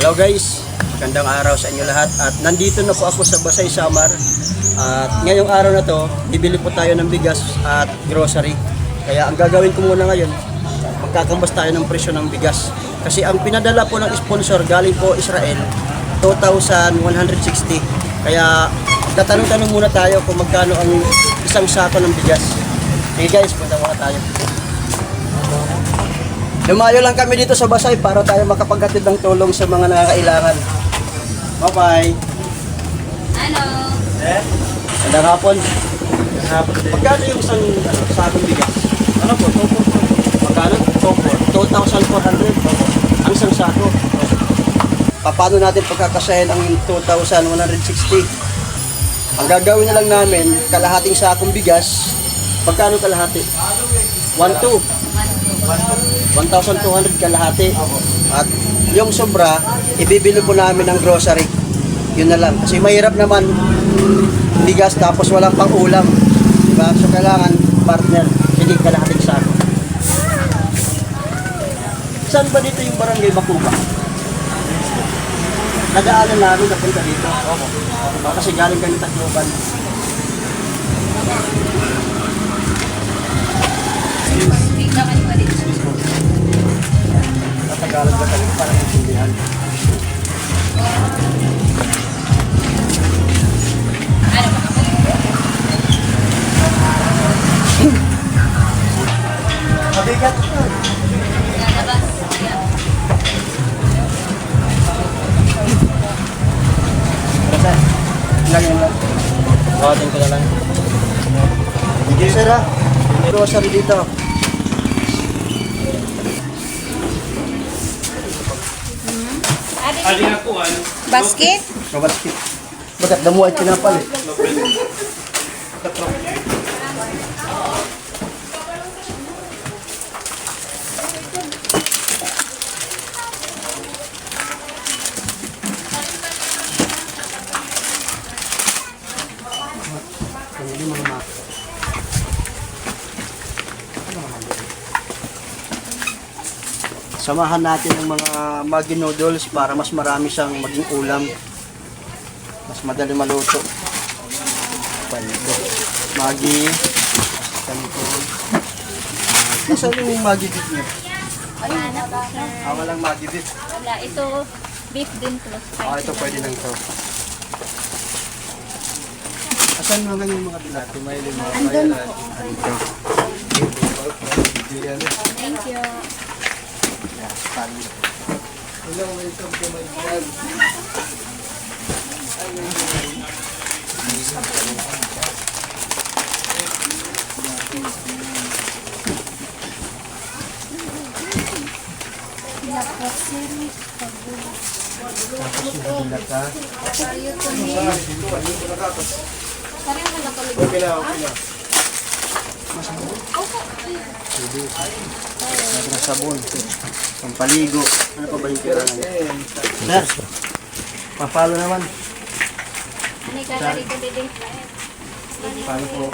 Hello guys, magandang araw sa inyo lahat at nandito na po ako sa Basay Samar at ngayong araw na to, bibili po tayo ng bigas at grocery. Kaya ang gagawin ko muna ngayon, magkakambas tayo ng presyo ng bigas. Kasi ang pinadala po ng sponsor galing po Israel, 2,160. Kaya tatanong-tanong muna tayo kung magkano ang isang sako ng bigas. Sige guys, punta muna tayo. Lumayo lang kami dito sa Basay para tayo makapaghatid ng tulong sa mga nangangailangan. Bye-bye. Ano? Magandang hapon. Magkano yung isang sakong bigas? Ano po? Magkano? 2,400. Ang isang sako. Paano natin pagkakasahin ang 2,160? Ang gagawin na lang namin, kalahating sakong bigas. Magkano kalahati? 1,200 kalahati. At yung sobra, ibibili po namin ng grocery. Yun na lang. Kasi mahirap naman bigas tapos walang pang ulam. Diba? So kailangan partner, hindi kalahating sako. Saan ba dito yung barangay Bakuba? Nagaanan namin napunta dito. Diba? Kasi galing kami Tacloban. Tatagalan ba kami para maintindihan? Mabigat ito. Rasa, ilan yun lang? Buhatin ko na lang. Hindi sir ha. May grocery dito. Basket? Kabasket. Bakit damuhay pinapal eh? Samahan natin ang mga Maggi noodles para mas marami siyang maging ulam. Mas madali maluto. Panito. Maggi. Panito. Nasaan yung Maggi beef niya? Wala na po, sir. Walang Maggi beef. Wala. Ito, beef din plus spicy. Ito pwede lang to. Asan mga yung mga dilati? May lima. Andun po. Ito. Thank you. Okay na. May sabon. Pampaligo. Ano pa ba yung pera na? Sir, papalo naman. Ano yung kakari ko dito? Paano po?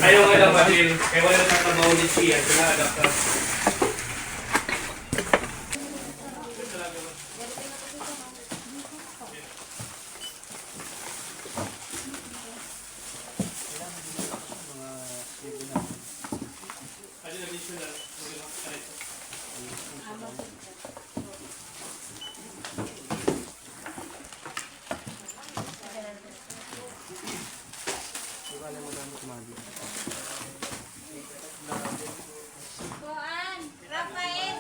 Ayaw nga lang din. Kaya wala nang trabaho ni siya. Kina-adapt ka. Rafael!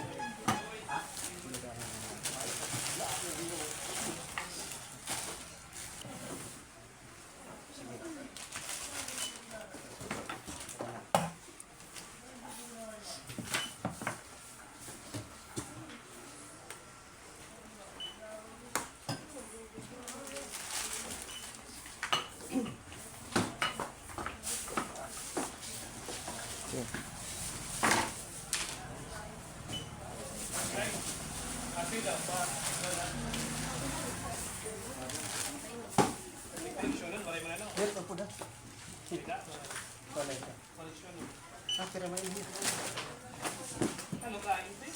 Yes, ang puda. Wala ito. Ah, pero may hindi. Ano kain din?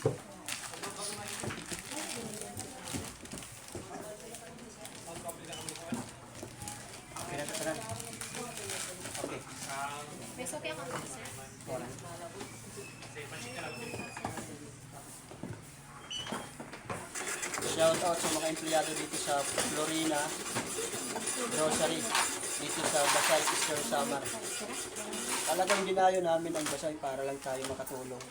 Pinatasaran. Okay. May soke ako sir. Wala. Shout out sa mga empleyado dito sa Florina Grocery dito sa Basay, Eastern Samar. Talagang dinayo namin ang Basay para lang tayo makatulong.